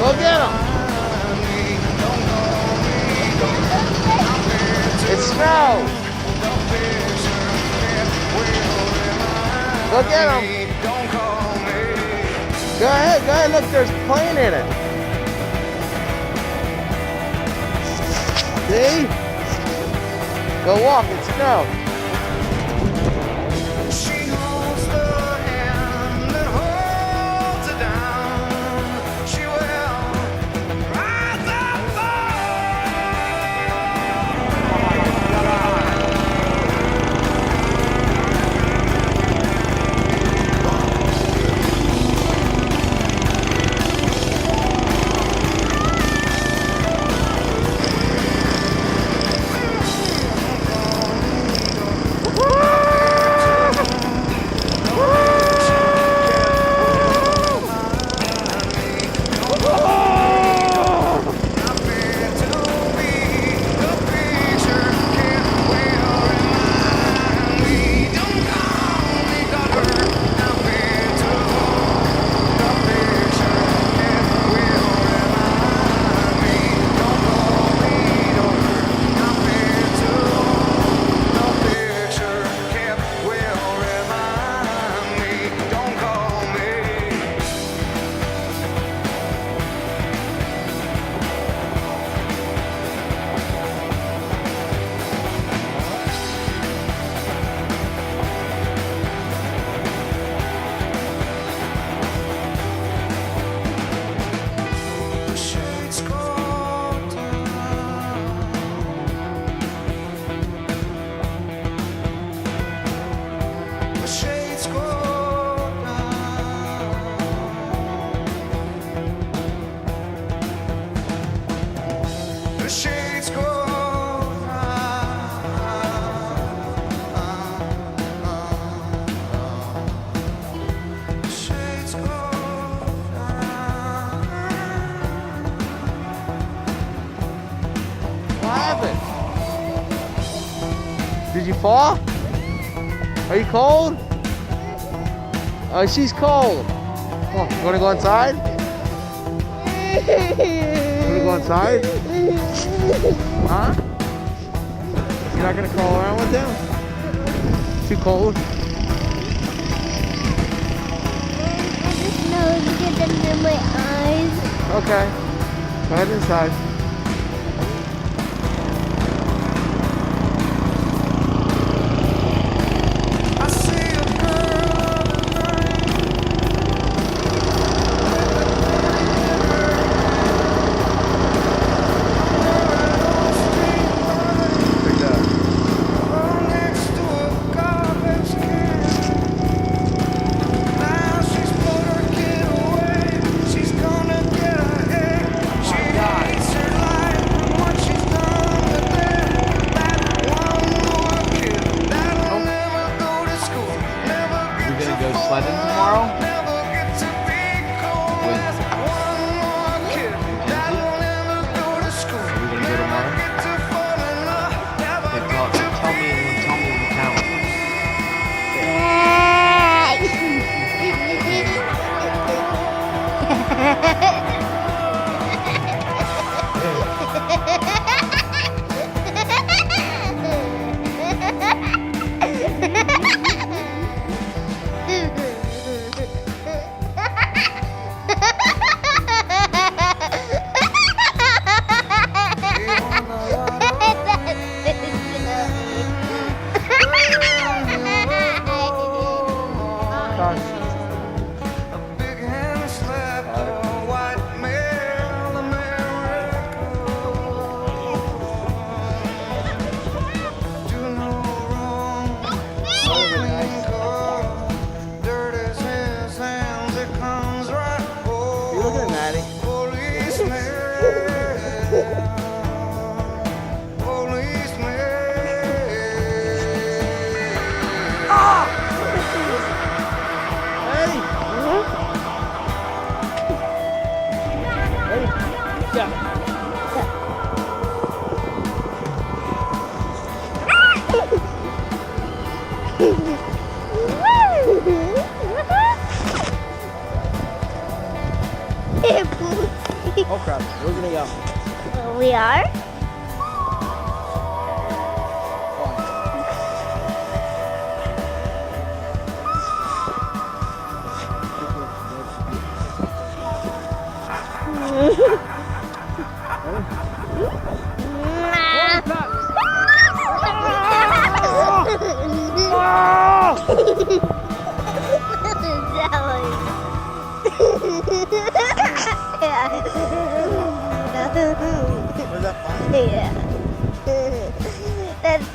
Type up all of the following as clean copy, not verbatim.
Go get him. It's snow. Go get him. Go ahead, look, there's a plane in it. See? Go walk, it's snow. Did you fall? Are you cold? Oh, she's cold. Oh, you wanna go inside? You wanna go inside? Huh? You're not gonna crawl around with them? Too cold? No, you get them in my eyes. Okay. Go ahead inside. crossing. We're gonna go. We are? Was that fun? Yeah. That's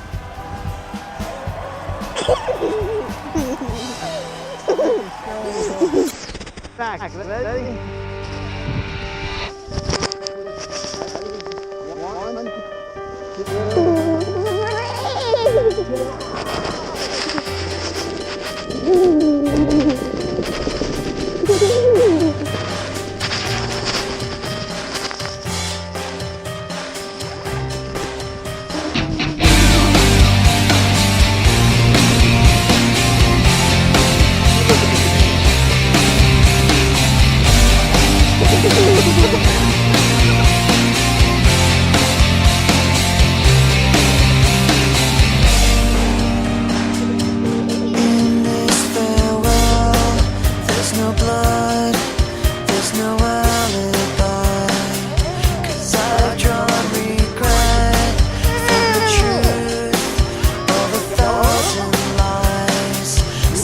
Back. Ready? One, In this farewell, there's no blood, there's no alibi. 'Cause I've drawn regret from the truth of 1,000 lies.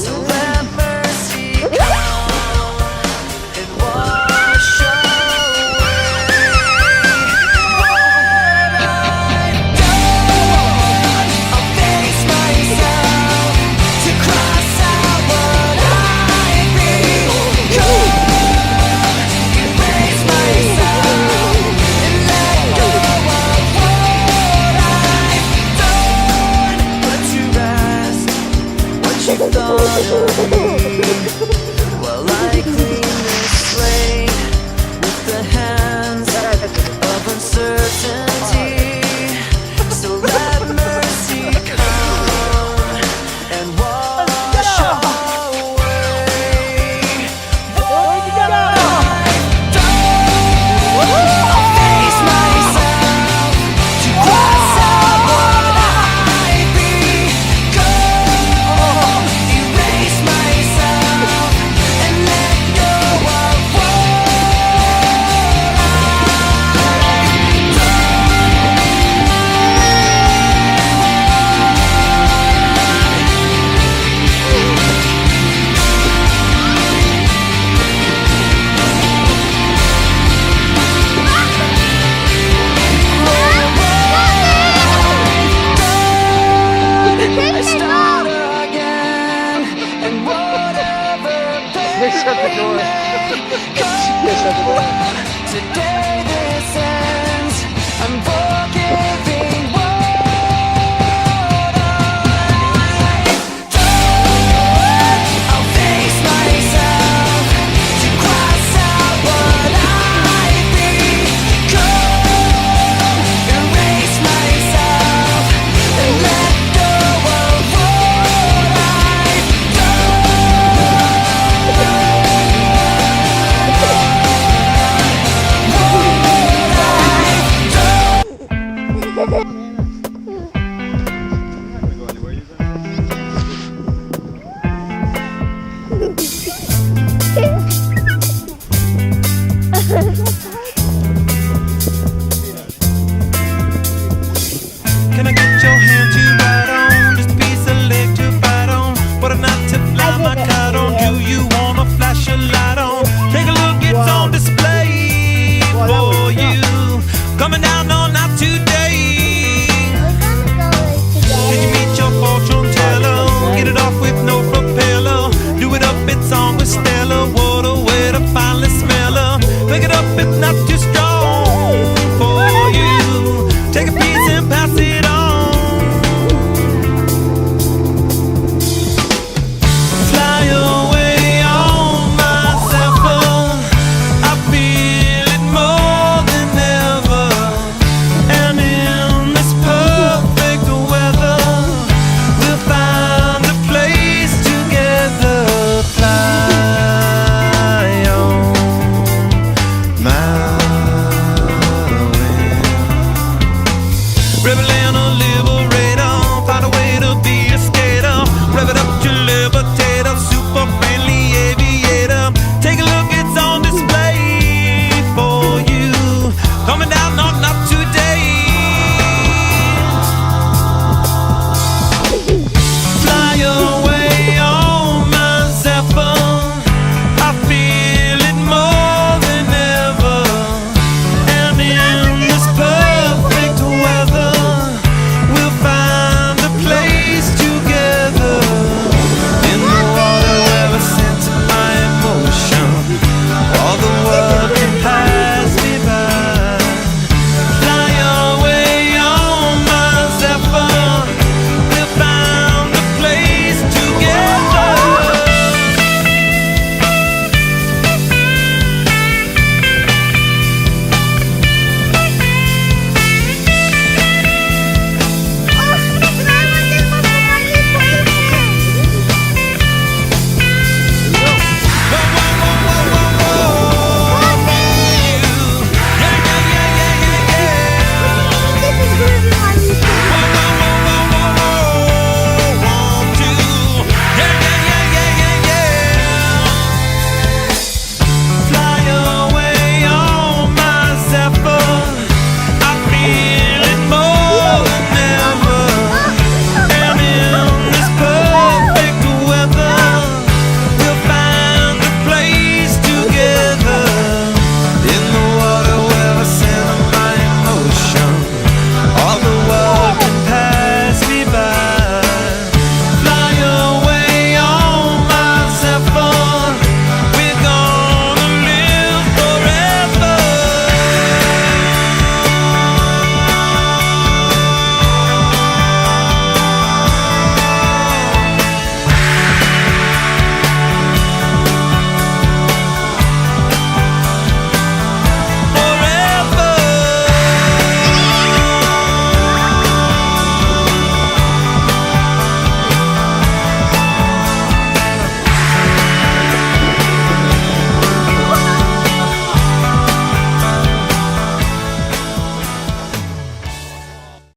So let mercy come and wash away what I've done. I'll face myself to cross out what I've become. Erase myself and let go of what I've done. Put to rest what you've done of me, while I clean this slate with the hands of uncertainty. So let mercy come and wash away what I've done. I'll face myself to cross out what I've become. Erase myself and let go of what I've done. I start again, and whatever Shut the door. pain may come, Shut the door. today